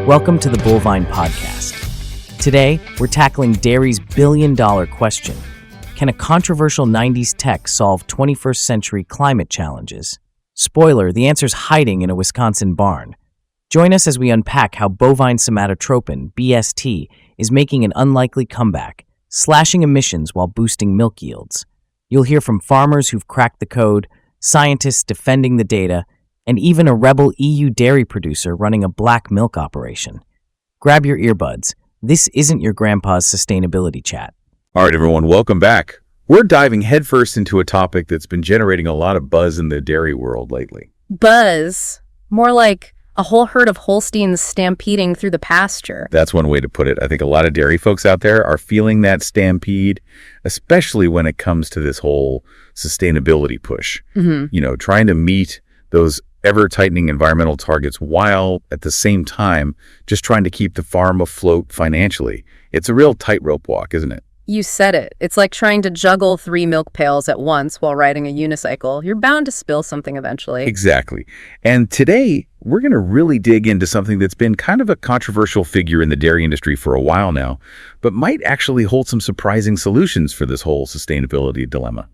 Welcome to the Bovine Podcast. Today, we're tackling dairy's billion-dollar question. Can a controversial 90s tech solve 21st century climate challenges? Spoiler, the answer's hiding in a Wisconsin barn. Join us as we unpack how bovine somatotropin, BST, is making an unlikely comeback, slashing emissions while boosting milk yields. You'll hear from farmers who've cracked the code, scientists defending the data, and even a rebel EU dairy producer running a black milk operation. Grab your earbuds. This isn't your grandpa's sustainability chat. All right, everyone, welcome back. We're diving headfirst into a topic that's been generating a lot of buzz in the dairy world lately. Buzz? More like a whole herd of Holsteins stampeding through the pasture. That's one way to put it. I think a lot of dairy folks out there are feeling that stampede, especially when it comes to this whole sustainability push. Trying to meet those ever-tightening environmental targets while at the same time just trying to keep the farm afloat financially. It's a real tightrope walk, isn't it? You said it. It's like trying to juggle 3 milk pails at once while riding a unicycle. You're bound to spill something eventually. Exactly. And today, we're going to really dig into something that's been kind of a controversial figure in the dairy industry for a while now, but might actually hold some surprising solutions for this whole sustainability dilemma.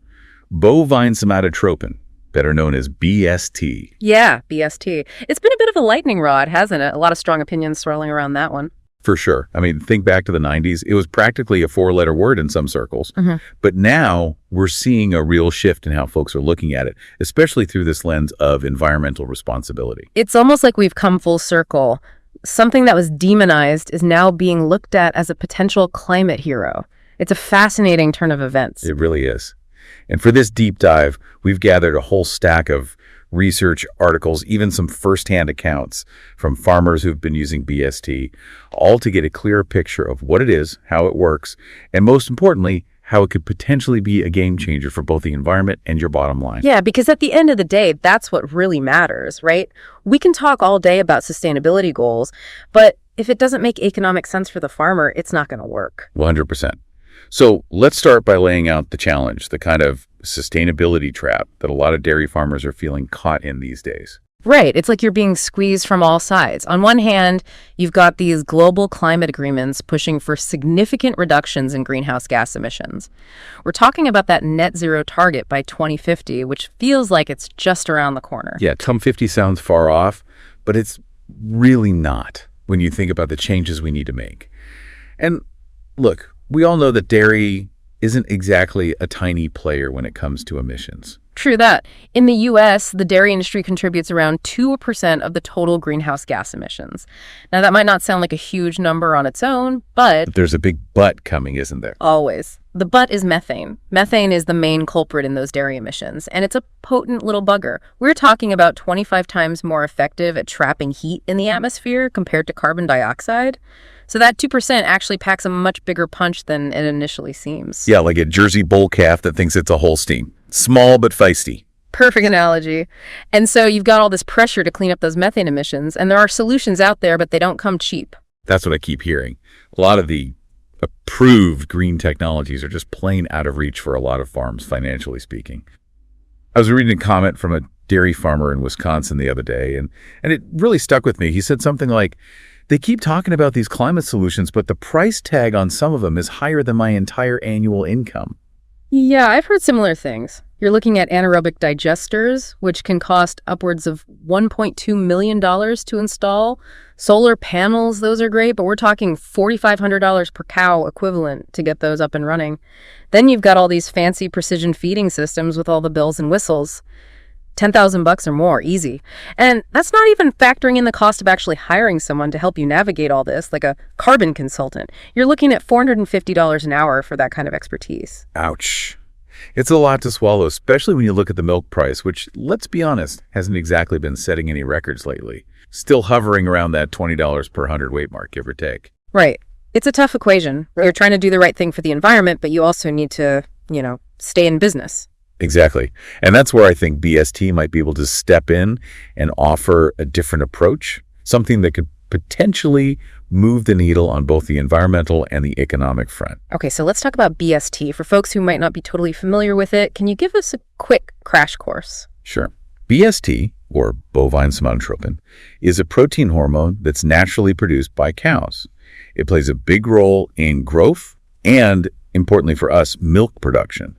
Bovine somatotropin, better known as BST. Yeah, BST. It's been a bit of a lightning rod, hasn't it? A lot of strong opinions swirling around that one. For sure. I mean, think back to the 90s. It was practically a 4-letter word in some circles. But now we're seeing a real shift in how folks are looking at it, especially through this lens of environmental responsibility. It's almost like we've come full circle. Something that was demonized is now being looked at as a potential climate hero. It's a fascinating turn of events. It really is. And for this deep dive, we've gathered a whole stack of research articles, even some firsthand accounts from farmers who've been using BST, all to get a clearer picture of what it is, how it works, and most importantly, how it could potentially be a game changer for both the environment and your bottom line. Yeah, because at the end of the day, that's what really matters, right? We can talk all day about sustainability goals, but if it doesn't make economic sense for the farmer, it's not going to work. 100%. So let's start by laying out the challenge, the kind of sustainability trap that a lot of dairy farmers are feeling caught in these days. Right. It's like you're being squeezed from all sides. On one hand, you've got these global climate agreements pushing for significant reductions in greenhouse gas emissions. We're talking about that net zero target by 2050, which feels like it's just around the corner. Yeah, 2050 sounds far off, but it's really not when you think about the changes we need to make. And look, we all know that dairy isn't exactly a tiny player when it comes to emissions. True that. In the U.S., the dairy industry contributes around 2% of the total greenhouse gas emissions. Now, that might not sound like a huge number on its own, but there's a big but coming, isn't there? Always. The but is methane. Methane is the main culprit in those dairy emissions, and it's a potent little bugger. We're talking about 25 times more effective at trapping heat in the atmosphere compared to carbon dioxide. So that 2% actually packs a much bigger punch than it initially seems. Yeah, like a Jersey bull calf that thinks it's a Holstein. Small but feisty. Perfect analogy. And so you've got all this pressure to clean up those methane emissions, and there are solutions out there, but they don't come cheap. That's what I keep hearing. A lot of the approved green technologies are just plain out of reach for a lot of farms, financially speaking. I was reading a comment from a dairy farmer in Wisconsin the other day, and it really stuck with me. He said something like, they keep talking about these climate solutions, but the price tag on some of them is higher than my entire annual income. Yeah, I've heard similar things. You're looking at anaerobic digesters, which can cost upwards of $1.2 million to install. Solar panels, those are great, but we're talking $4,500 per cow equivalent to get those up and running. Then you've got all these fancy precision feeding systems with all the bells and whistles. $10,000 or more, easy. And that's not even factoring in the cost of actually hiring someone to help you navigate all this, like a carbon consultant. You're looking at $450 an hour for that kind of expertise. Ouch. It's a lot to swallow, especially when you look at the milk price, which, let's be honest, hasn't exactly been setting any records lately. Still hovering around that $20 per hundredweight mark, give or take. Right. It's a tough equation. You're trying to do the right thing for the environment, but you also need to, stay in business. Exactly. And that's where I think BST might be able to step in and offer a different approach, something that could potentially move the needle on both the environmental and the economic front. Okay, so let's talk about BST. For folks who might not be totally familiar with it, can you give us a quick crash course? Sure. BST, or bovine somatotropin, is a protein hormone that's naturally produced by cows. It plays a big role in growth and, importantly for us, milk production.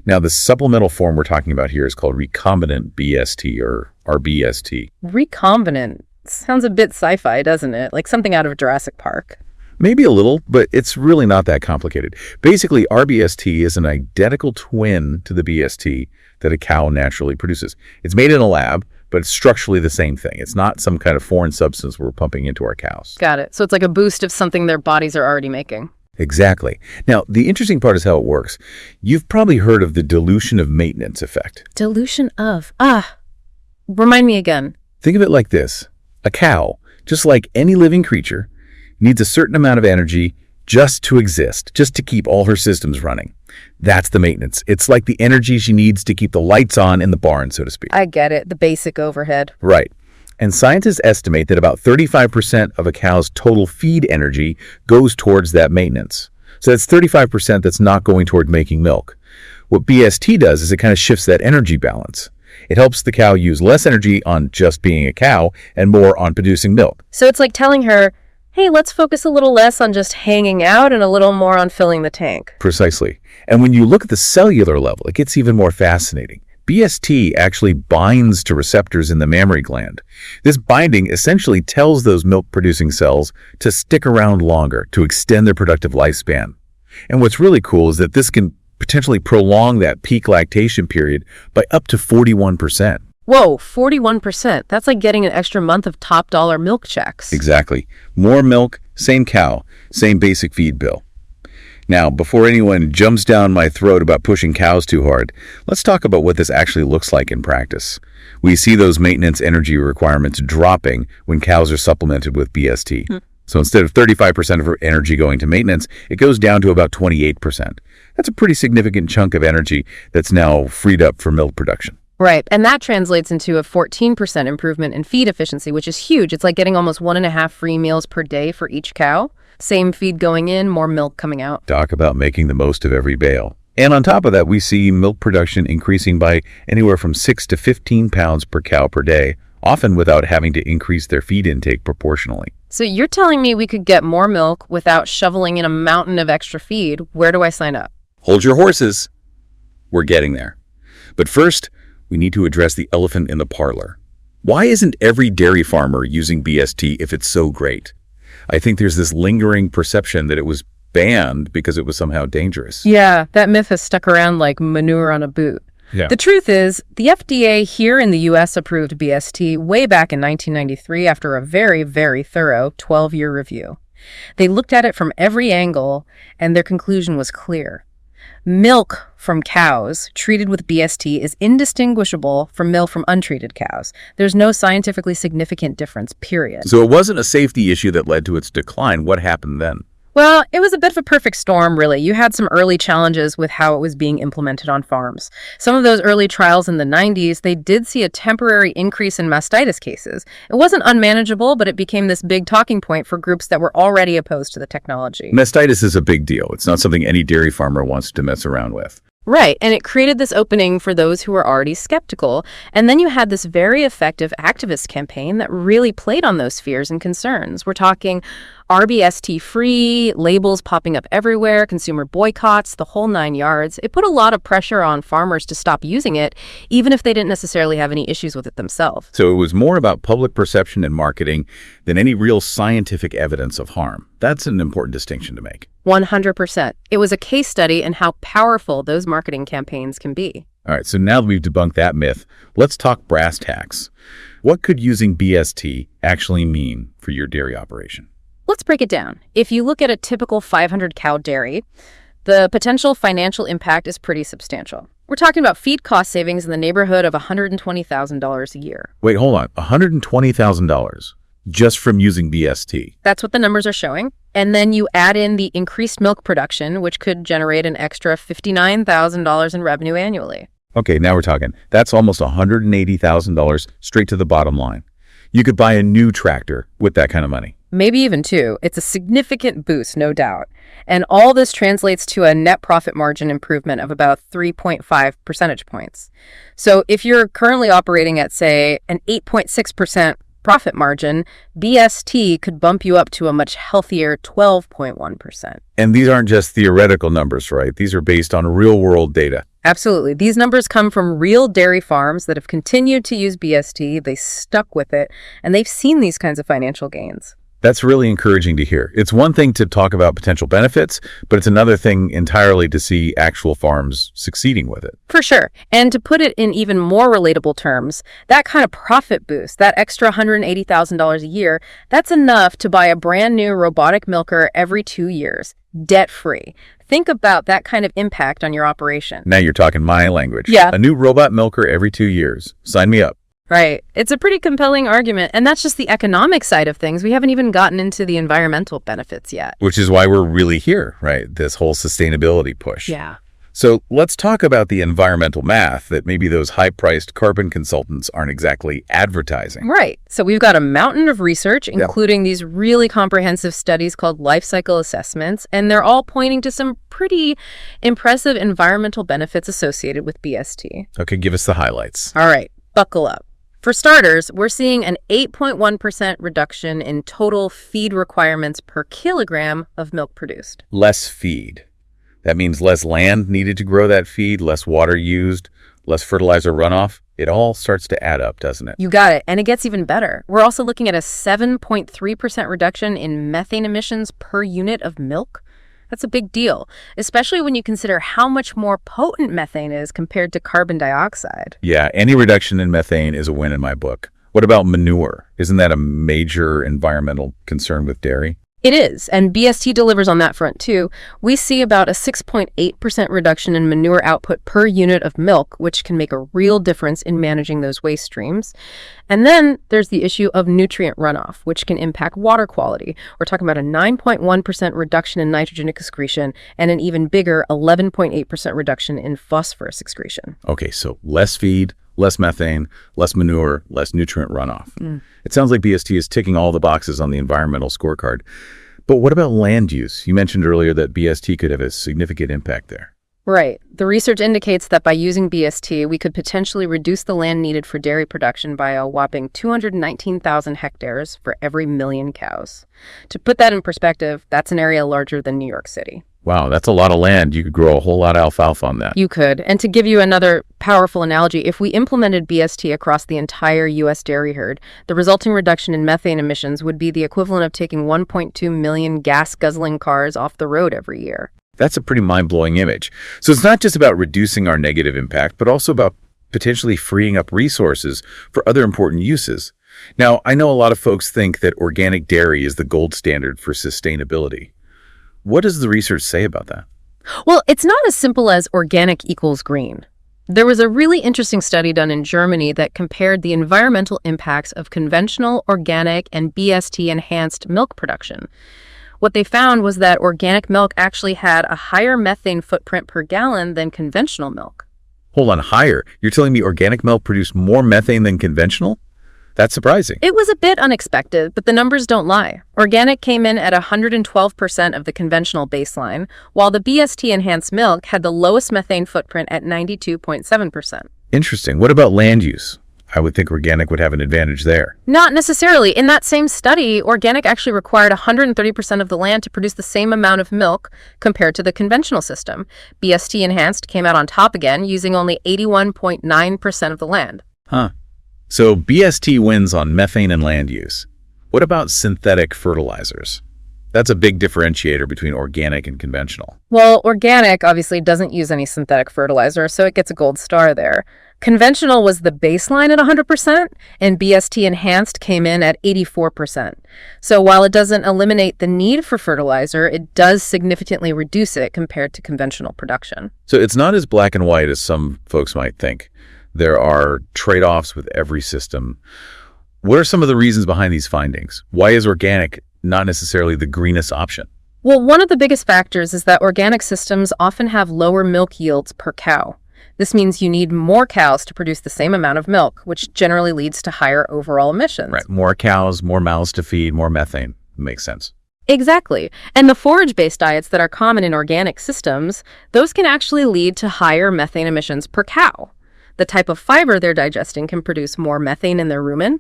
Now, the supplemental form we're talking about here is called recombinant BST, or RBST. Recombinant. Sounds a bit sci-fi, doesn't it? Like something out of Jurassic Park. Maybe a little, but it's really not that complicated. Basically, RBST is an identical twin to the BST that a cow naturally produces. It's made in a lab, but it's structurally the same thing. It's not some kind of foreign substance we're pumping into our cows. Got it. So it's like a boost of something their bodies are already making. Exactly. Now, the interesting part is how it works. You've probably heard of the dilution of maintenance effect. Dilution of. Remind me again. Think of it like this. A cow, just like any living creature, needs a certain amount of energy just to exist, just to keep all her systems running. That's the maintenance. It's like the energy she needs to keep the lights on in the barn, so to speak. I get it. The basic overhead. Right. And scientists estimate that about 35% of a cow's total feed energy goes towards that maintenance. So that's 35% that's not going toward making milk. What BST does is it kind of shifts that energy balance. It helps the cow use less energy on just being a cow and more on producing milk. So it's like telling her, hey, let's focus a little less on just hanging out and a little more on filling the tank. Precisely. And when you look at the cellular level, it gets even more fascinating. BST actually binds to receptors in the mammary gland. This binding essentially tells those milk-producing cells to stick around longer, to extend their productive lifespan. And what's really cool is that this can potentially prolong that peak lactation period by up to 41%. Whoa, 41%. That's like getting an extra month of top-dollar milk checks. Exactly. More milk, same cow, same basic feed bill. Now, before anyone jumps down my throat about pushing cows too hard, let's talk about what this actually looks like in practice. We see those maintenance energy requirements dropping when cows are supplemented with BST. So instead of 35% of her energy going to maintenance, it goes down to about 28%. That's a pretty significant chunk of energy that's now freed up for milk production. Right, and that translates into a 14% improvement in feed efficiency, which is huge. It's like getting almost 1.5 free meals per day for each cow. Same feed going in, more milk coming out. Talk about making the most of every bale. And on top of that, we see milk production increasing by anywhere from 6 to 15 pounds per cow per day, often without having to increase their feed intake proportionally. So you're telling me we could get more milk without shoveling in a mountain of extra feed. Where do I sign up? Hold your horses. We're getting there. But first, we need to address the elephant in the parlor. Why isn't every dairy farmer using BST if it's so great? I think there's this lingering perception that it was banned because it was somehow dangerous. Yeah, that myth has stuck around like manure on a boot. Yeah. The truth is, the FDA here in the U.S. approved BST way back in 1993 after a very, very thorough 12-year review. They looked at it from every angle, and their conclusion was clear. Milk from cows treated with BST is indistinguishable from milk from untreated cows. There's no scientifically significant difference, period. So it wasn't a safety issue that led to its decline. What happened then? Well, it was a bit of a perfect storm, really. You had some early challenges with how it was being implemented on farms. Some of those early trials in the 90s, they did see a temporary increase in mastitis cases. It wasn't unmanageable, but it became this big talking point for groups that were already opposed to the technology. Mastitis is a big deal. It's not something any dairy farmer wants to mess around with. Right, and it created this opening for those who were already skeptical. And then you had this very effective activist campaign that really played on those fears and concerns. We're talking RBST-free, labels popping up everywhere, consumer boycotts, the whole 9 yards. It put a lot of pressure on farmers to stop using it, even if they didn't necessarily have any issues with it themselves. So it was more about public perception and marketing than any real scientific evidence of harm. That's an important distinction to make. 100%. It was a case study in how powerful those marketing campaigns can be. All right, so now that we've debunked that myth, let's talk brass tacks. What could using BST actually mean for your dairy operation? Let's break it down. If you look at a typical 500-cow dairy, the potential financial impact is pretty substantial. We're talking about feed cost savings in the neighborhood of $120,000 a year. Wait, hold on. $120,000 just from using BST. That's what the numbers are showing. And then you add in the increased milk production, which could generate an extra $59,000 in revenue annually. Okay, now we're talking. That's almost $180,000 straight to the bottom line. You could buy a new tractor with that kind of money. maybe even 2. It's a significant boost, no doubt. And all this translates to a net profit margin improvement of about 3.5 percentage points. So if you're currently operating at, say, an 8.6% profit margin, BST could bump you up to a much healthier 12.1%. And these aren't just theoretical numbers, right? These are based on real-world data. Absolutely. These numbers come from real dairy farms that have continued to use BST, they stuck with it, and they've seen these kinds of financial gains. That's really encouraging to hear. It's one thing to talk about potential benefits, but it's another thing entirely to see actual farms succeeding with it. For sure. And to put it in even more relatable terms, that kind of profit boost, that extra $180,000 a year, that's enough to buy a brand new robotic milker every 2 years, debt-free. Think about that kind of impact on your operation. Now you're talking my language. Yeah. A new robot milker every 2 years. Sign me up. Right. It's a pretty compelling argument. And that's just the economic side of things. We haven't even gotten into the environmental benefits yet. Which is why we're really here, right? This whole sustainability push. Yeah. So let's talk about the environmental math that maybe those high-priced carbon consultants aren't exactly advertising. Right. So we've got a mountain of research, including these really comprehensive studies called life cycle assessments, and they're all pointing to some pretty impressive environmental benefits associated with BST. Okay, give us the highlights. All right, buckle up. For starters, we're seeing an 8.1% reduction in total feed requirements per kilogram of milk produced. Less feed. That means less land needed to grow that feed, less water used, less fertilizer runoff. It all starts to add up, doesn't it? You got it. And it gets even better. We're also looking at a 7.3% reduction in methane emissions per unit of milk. That's a big deal, especially when you consider how much more potent methane is compared to carbon dioxide. Yeah, any reduction in methane is a win in my book. What about manure? Isn't that a major environmental concern with dairy? It is, and BST delivers on that front too. We see about a 6.8% reduction in manure output per unit of milk, which can make a real difference in managing those waste streams. And then there's the issue of nutrient runoff, which can impact water quality. We're talking about a 9.1% reduction in nitrogen excretion and an even bigger 11.8% reduction in phosphorus excretion. Okay, so less feed, less methane, less manure, less nutrient runoff. It sounds like BST is ticking all the boxes on the environmental scorecard. But what about land use? You mentioned earlier that BST could have a significant impact there. Right. The research indicates that by using BST, we could potentially reduce the land needed for dairy production by a whopping 219,000 hectares for every million cows. To put that in perspective, that's an area larger than New York City. Wow, that's a lot of land. You could grow a whole lot of alfalfa on that. You could. And to give you another powerful analogy, if we implemented BST across the entire U.S. dairy herd, the resulting reduction in methane emissions would be the equivalent of taking 1.2 million gas-guzzling cars off the road every year. That's a pretty mind-blowing image. So it's not just about reducing our negative impact, but also about potentially freeing up resources for other important uses. Now, I know a lot of folks think that organic dairy is the gold standard for sustainability. What does the research say about that? Well, it's not as simple as organic equals green. There was a really interesting study done in Germany that compared the environmental impacts of conventional, organic, and BST-enhanced milk production. What they found was that organic milk actually had a higher methane footprint per gallon than conventional milk. Hold on, higher? You're telling me organic milk produced more methane than conventional? That's surprising. It was a bit unexpected, but the numbers don't lie. Organic came in at 112% of the conventional baseline, while the BST-enhanced milk had the lowest methane footprint at 92.7%. Interesting. What about land use? I would think organic would have an advantage there. Not necessarily. In that same study, organic actually required 130% of the land to produce the same amount of milk compared to the conventional system. BST-enhanced came out on top again, using only 81.9% of the land. Huh. So BST wins on methane and land use. What about synthetic fertilizers? That's a big differentiator between organic and conventional. Well, organic obviously doesn't use any synthetic fertilizer, so it gets a gold star there. Conventional was the baseline at 100%, and BST enhanced came in at 84%. So while it doesn't eliminate the need for fertilizer, it does significantly reduce it compared to conventional production. So it's not as black and white as some folks might think. There are trade-offs with every system. What are some of the reasons behind these findings? Why is organic not necessarily the greenest option? Well, one of the biggest factors is that organic systems often have lower milk yields per cow. This means you need more cows to produce the same amount of milk, which generally leads to higher overall emissions. Right. More cows, more mouths to feed, more methane. Makes sense. Exactly. And the forage-based diets that are common in organic systems, those can actually lead to higher methane emissions per cow. The type of fiber they're digesting can produce more methane in their rumen.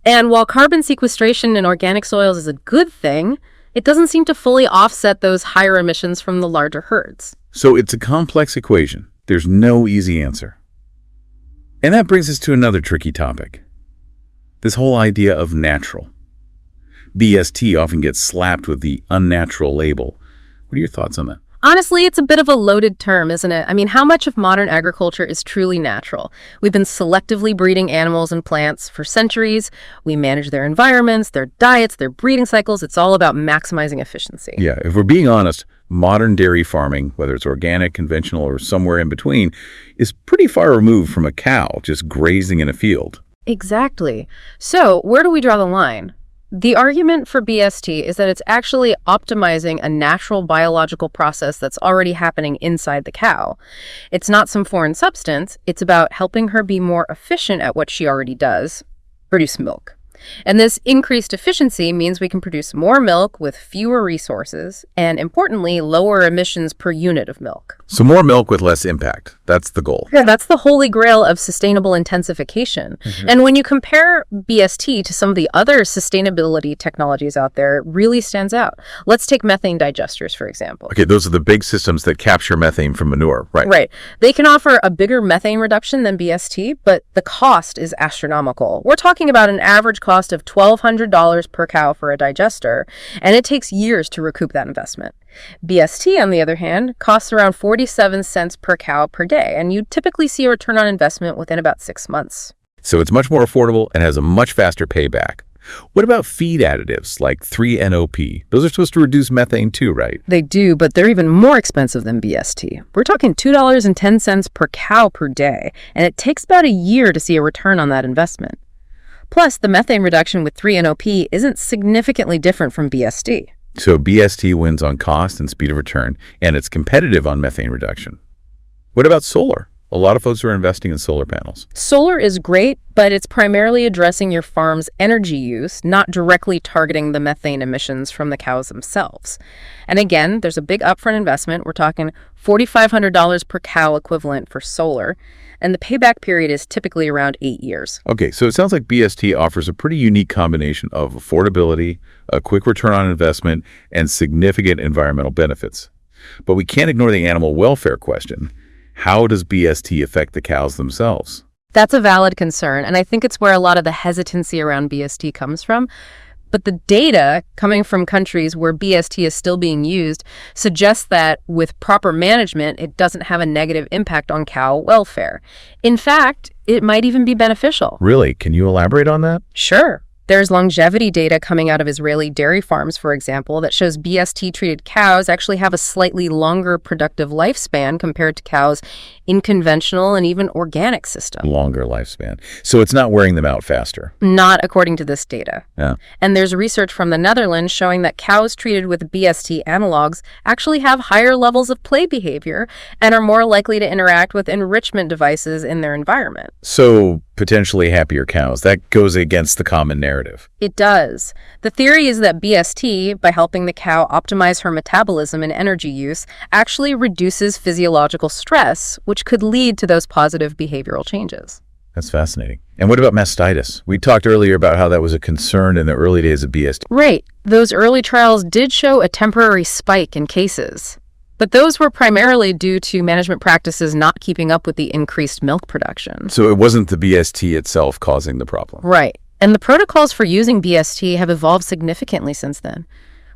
And while carbon sequestration in organic soils is a good thing, it doesn't seem to fully offset those higher emissions from the larger herds. So it's a complex equation. There's no easy answer. And that brings us to another tricky topic. This whole idea of natural. BST often gets slapped with the unnatural label. What are your thoughts on that? Honestly, it's a bit of a loaded term, isn't it? I mean, how much of modern agriculture is truly natural? We've been selectively breeding animals and plants for centuries. We manage their environments, their diets, their breeding cycles. It's all about maximizing efficiency. Yeah, if we're being honest, modern dairy farming, whether it's organic, conventional, or somewhere in between, is pretty far removed from a cow just grazing in a field. Exactly. So where do we draw the line? The argument for BST is that it's actually optimizing a natural biological process that's already happening inside the cow. It's not some foreign substance. It's about helping her be more efficient at what she already does, produce milk. And this increased efficiency means we can produce more milk with fewer resources and, importantly, lower emissions per unit of milk. So more milk with less impact. That's the goal. Yeah, that's the holy grail of sustainable intensification. And when you compare BST to some of the other sustainability technologies out there, it really stands out. Let's take methane digesters, for example. Okay, those are the big systems that capture methane from manure, right? Right. They can offer a bigger methane reduction than BST, but the cost is astronomical. We're talking about an average cost of $1,200 per cow for a digester, and it takes years to recoup that investment. BST, on the other hand, costs around 47 cents per cow per day, and you typically see a return on investment within about 6 months. So it's much more affordable and has a much faster payback. What about feed additives like 3-NOP? Those are supposed to reduce methane too, right? They do, but they're even more expensive than BST. We're talking $2.10 per cow per day, and it takes about a year to see a return on that investment. Plus, the methane reduction with 3-NOP isn't significantly different from BST. So BST wins on cost and speed of return, and it's competitive on methane reduction. What about solar? A lot of folks are investing in solar panels. Solar is great, but it's primarily addressing your farm's energy use, not directly targeting the methane emissions from the cows themselves. And again, there's a big upfront investment. We're talking $4,500 per cow equivalent for solar, and the payback period is typically around 8 years. Okay, so it sounds like BST offers a pretty unique combination of affordability, a quick return on investment, and significant environmental benefits. But we can't ignore the animal welfare question. How does BST affect the cows themselves? That's a valid concern, and I think it's where a lot of the hesitancy around BST comes from. But the data coming from countries where BST is still being used suggests that with proper management, it doesn't have a negative impact on cow welfare. In fact, it might even be beneficial. Really? Can you elaborate on that? Sure. There's longevity data coming out of Israeli dairy farms, for example, that shows BST-treated cows actually have a slightly longer productive lifespan compared to cows in conventional and even organic systems. Longer lifespan. So it's not wearing them out faster. Not according to this data. Yeah. And there's research from the Netherlands showing that cows treated with BST analogs actually have higher levels of play behavior and are more likely to interact with enrichment devices in their environment. So potentially happier cows. That goes against the common narrative. It does. The theory is that BST, by helping the cow optimize her metabolism and energy use, actually reduces physiological stress, which could lead to those positive behavioral changes. That's fascinating. And what about mastitis? We talked earlier about how that was a concern in the early days of BST. Right. Those early trials did show a temporary spike in cases. But those were primarily due to management practices not keeping up with the increased milk production. So it wasn't the BST itself causing the problem. Right. And the protocols for using BST have evolved significantly since then.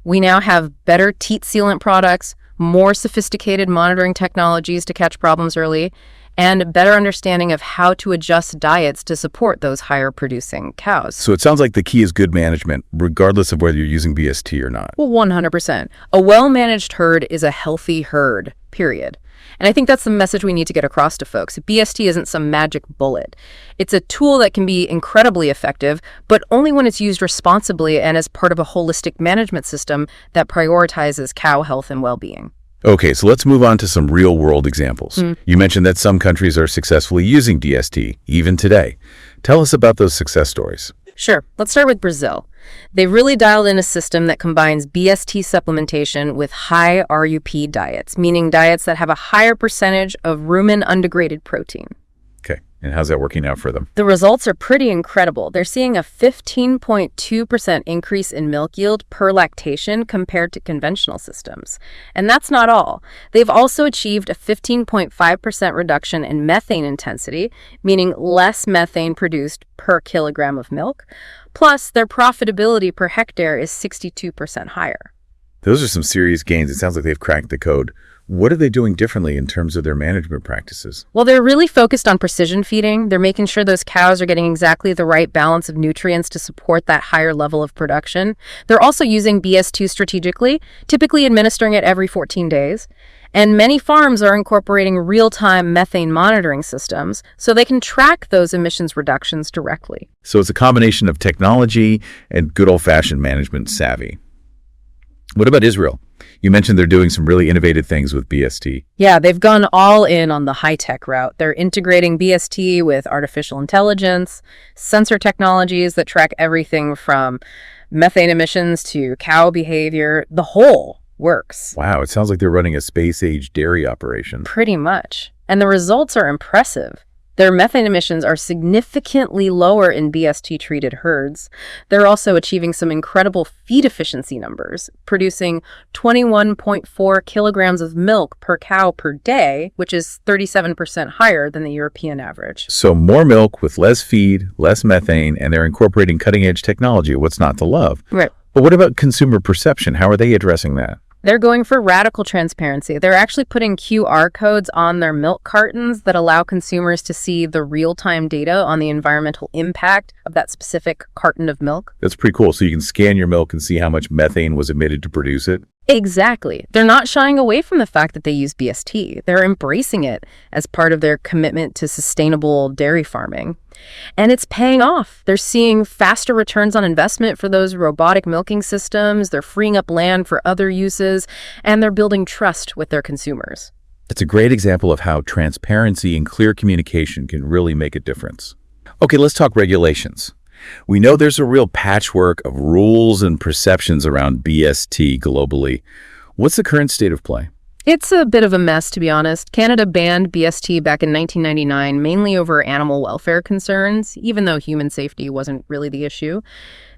We now have better teat sealant products, more sophisticated monitoring technologies to catch problems early, and a better understanding of how to adjust diets to support those higher producing cows. So it sounds like the key is good management, regardless of whether you're using BST or not. Well, 100%. A well-managed herd is a healthy herd, period. And I think that's the message we need to get across to folks. BST isn't some magic bullet. It's a tool that can be incredibly effective, but only when it's used responsibly and as part of a holistic management system that prioritizes cow health and well-being. Okay, so let's move on to some real-world examples. You mentioned that some countries are successfully using BST, even today. Tell us about those success stories. Sure. Let's start with Brazil. They've really dialed in a system that combines BST supplementation with high RUP diets, meaning diets that have a higher percentage of rumen undegraded protein. Okay, and how's that working out for them? The results are pretty incredible. They're seeing a 15.2% increase in milk yield per lactation compared to conventional systems. And that's not all. They've also achieved a 15.5% reduction in methane intensity, meaning less methane produced per kilogram of milk. Plus, their profitability per hectare is 62% higher. Those are some serious gains. It sounds like they've cracked the code. What are they doing differently in terms of their management practices? Well, they're really focused on precision feeding. They're making sure those cows are getting exactly the right balance of nutrients to support that higher level of production. They're also using BS2 strategically, typically administering it every 14 days. And many farms are incorporating real-time methane monitoring systems so they can track those emissions reductions directly. So it's a combination of technology and good old-fashioned management savvy. What about Israel? You mentioned they're doing some really innovative things with BST. Yeah, they've gone all in on the high-tech route. They're integrating BST with artificial intelligence, sensor technologies that track everything from methane emissions to cow behavior. The whole works. Wow, it sounds like they're running a space-age dairy operation. Pretty much. And the results are impressive. Their methane emissions are significantly lower in BST-treated herds. They're also achieving some incredible feed efficiency numbers, producing 21.4 kilograms of milk per cow per day, which is 37% higher than the European average. So more milk with less feed, less methane, and they're incorporating cutting-edge technology. What's not to love? Right. But what about consumer perception? How are they addressing that? They're going for radical transparency. They're actually putting QR codes on their milk cartons that allow consumers to see the real-time data on the environmental impact of that specific carton of milk. That's pretty cool. So you can scan your milk and see how much methane was emitted to produce it. Exactly. They're not shying away from the fact that they use BST. They're embracing it as part of their commitment to sustainable dairy farming. And it's paying off. They're seeing faster returns on investment for those robotic milking systems. They're freeing up land for other uses, and they're building trust with their consumers. It's a great example of how transparency and clear communication can really make a difference. Okay, let's talk regulations. We know there's a real patchwork of rules and perceptions around BST globally. What's the current state of play? It's a bit of a mess, to be honest. Canada banned BST back in 1999, mainly over animal welfare concerns, even though human safety wasn't really the issue.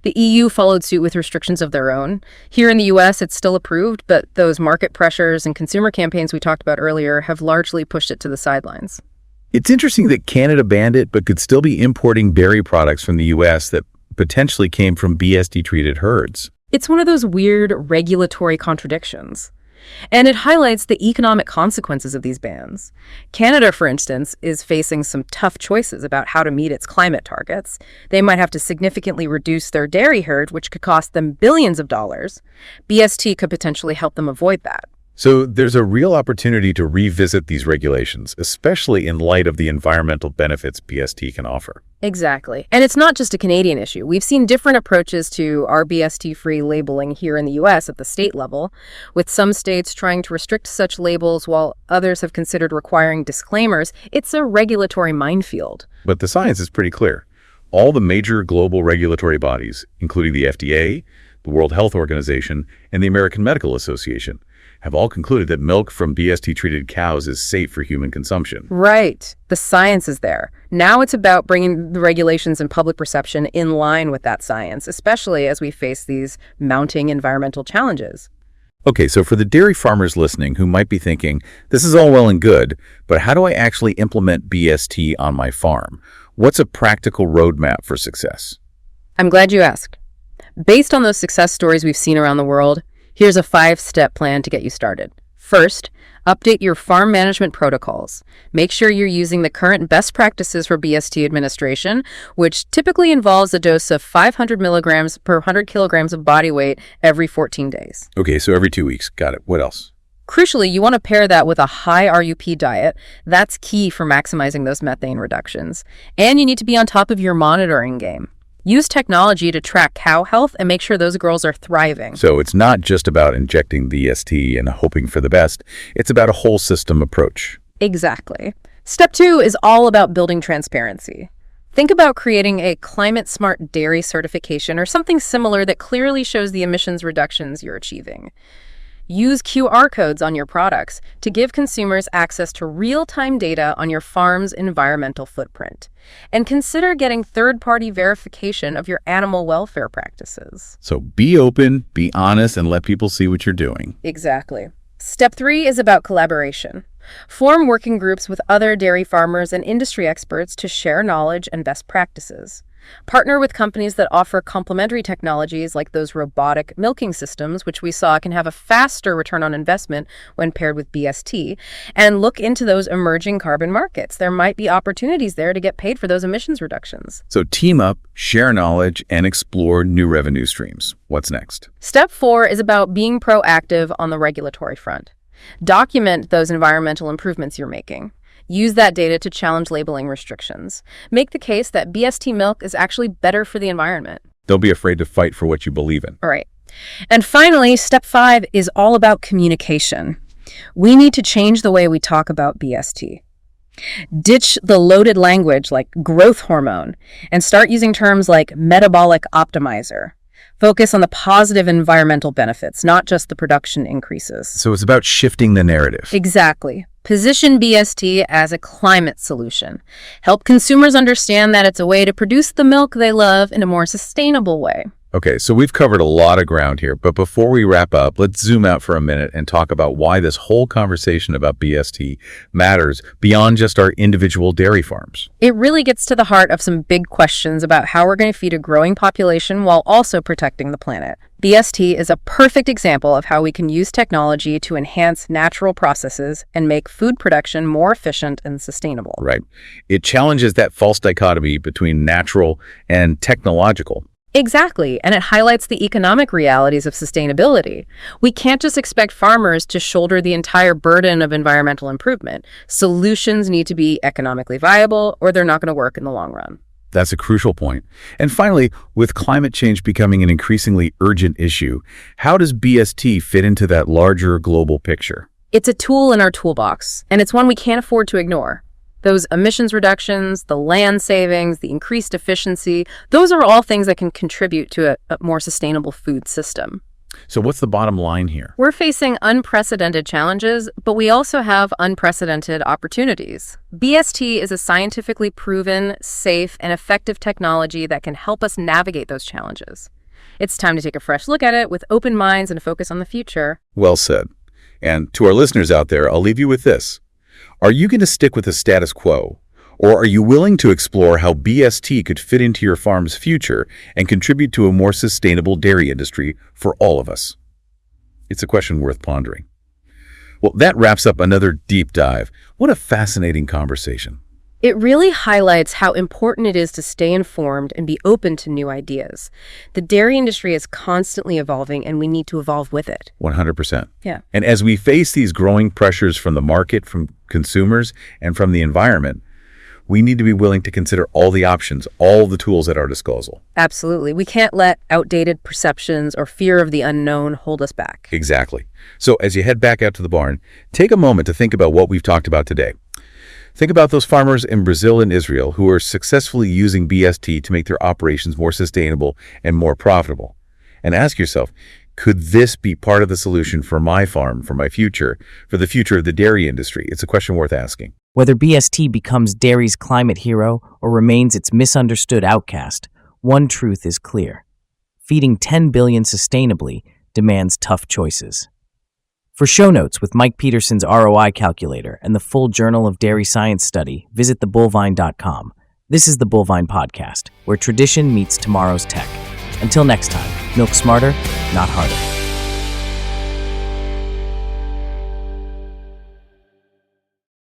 The EU followed suit with restrictions of their own. Here in the US, it's still approved, but those market pressures and consumer campaigns we talked about earlier have largely pushed it to the sidelines. It's interesting that Canada banned it, but could still be importing dairy products from the US that potentially came from BST-treated herds. It's one of those weird regulatory contradictions. And it highlights the economic consequences of these bans. Canada, for instance, is facing some tough choices about how to meet its climate targets. They might have to significantly reduce their dairy herd, which could cost them billions of dollars. BST could potentially help them avoid that. So there's a real opportunity to revisit these regulations, especially in light of the environmental benefits BST can offer. Exactly. And it's not just a Canadian issue. We've seen different approaches to our BST-free labeling here in the U.S. at the state level, with some states trying to restrict such labels while others have considered requiring disclaimers. It's a regulatory minefield. But the science is pretty clear. All the major global regulatory bodies, including the FDA, the World Health Organization, and the American Medical Association, have all concluded that milk from BST-treated cows is safe for human consumption. Right. The science is there. Now it's about bringing the regulations and public perception in line with that science, especially as we face these mounting environmental challenges. Okay, so for the dairy farmers listening who might be thinking, this is all well and good, but how do I actually implement BST on my farm? What's a practical roadmap for success? I'm glad you asked. Based on those success stories we've seen around the world, here's a 5-step plan to get you started. First, update your farm management protocols. Make sure you're using the current best practices for BST administration, which typically involves a dose of 500 milligrams per 100 kilograms of body weight every 14 days. Okay, so every 2 weeks. Got it. What else? Crucially, you want to pair that with a high RUP diet. That's key for maximizing those methane reductions. And you need to be on top of your monitoring game. Use technology to track cow health and make sure those girls are thriving. So it's not just about injecting the EST and hoping for the best. It's about a whole system approach. Exactly. Step 2 is all about building transparency. Think about creating a climate-smart dairy certification or something similar that clearly shows the emissions reductions you're achieving. Use QR codes on your products to give consumers access to real-time data on your farm's environmental footprint. And consider getting third-party verification of your animal welfare practices. So be open, be honest, and let people see what you're doing. Exactly. Step 3 is about collaboration. Form working groups with other dairy farmers and industry experts to share knowledge and best practices. Partner with companies that offer complementary technologies like those robotic milking systems, which we saw can have a faster return on investment when paired with BST, and look into those emerging carbon markets. There might be opportunities there to get paid for those emissions reductions. So team up, share knowledge, and explore new revenue streams. What's next? Step 4 is about being proactive on the regulatory front. Document those environmental improvements you're making. Use that data to challenge labeling restrictions. Make the case that BST milk is actually better for the environment. Don't be afraid to fight for what you believe in. All right. And finally, step 5 is all about communication. We need to change the way we talk about BST. Ditch the loaded language like growth hormone and start using terms like metabolic optimizer. Focus on the positive environmental benefits, not just the production increases. So it's about shifting the narrative. Exactly. Position BST as a climate solution. Help consumers understand that it's a way to produce the milk they love in a more sustainable way. Okay, so we've covered a lot of ground here, but before we wrap up, let's zoom out for a minute and talk about why this whole conversation about BST matters beyond just our individual dairy farms. It really gets to the heart of some big questions about how we're going to feed a growing population while also protecting the planet. BST is a perfect example of how we can use technology to enhance natural processes and make food production more efficient and sustainable. Right. It challenges that false dichotomy between natural and technological. Exactly, and it highlights the economic realities of sustainability. We can't just expect farmers to shoulder the entire burden of environmental improvement. Solutions need to be economically viable, or they're not going to work in the long run. That's a crucial point. And finally, with climate change becoming an increasingly urgent issue, how does BST fit into that larger global picture? It's a tool in our toolbox, and it's one we can't afford to ignore. Those emissions reductions, the land savings, the increased efficiency, those are all things that can contribute to a more sustainable food system. So what's the bottom line here? We're facing unprecedented challenges, but we also have unprecedented opportunities. BST is a scientifically proven, safe, and effective technology that can help us navigate those challenges. It's time to take a fresh look at it with open minds and a focus on the future. Well said. And to our listeners out there, I'll leave you with this. Are you going to stick with the status quo, or are you willing to explore how BST could fit into your farm's future and contribute to a more sustainable dairy industry for all of us? It's a question worth pondering. Well, that wraps up another deep dive. What a fascinating conversation. It really highlights how important it is to stay informed and be open to new ideas. The dairy industry is constantly evolving, and we need to evolve with it. 100%. Yeah. And as we face these growing pressures from the market, from consumers, and from the environment, we need to be willing to consider all the options, all the tools at our disposal. Absolutely. We can't let outdated perceptions or fear of the unknown hold us back. Exactly. So as you head back out to the barn, take a moment to think about what we've talked about today. Think about those farmers in Brazil and Israel who are successfully using BST to make their operations more sustainable and more profitable. And ask yourself, could this be part of the solution for my farm, for my future, for the future of the dairy industry? It's a question worth asking. Whether BST becomes dairy's climate hero or remains its misunderstood outcast, one truth is clear. Feeding 10 billion sustainably demands tough choices. For show notes with Mike Peterson's ROI calculator and the full Journal of Dairy Science study, visit thebovine.com. This is the Bovine Podcast, where tradition meets tomorrow's tech. Until next time, milk smarter, not harder.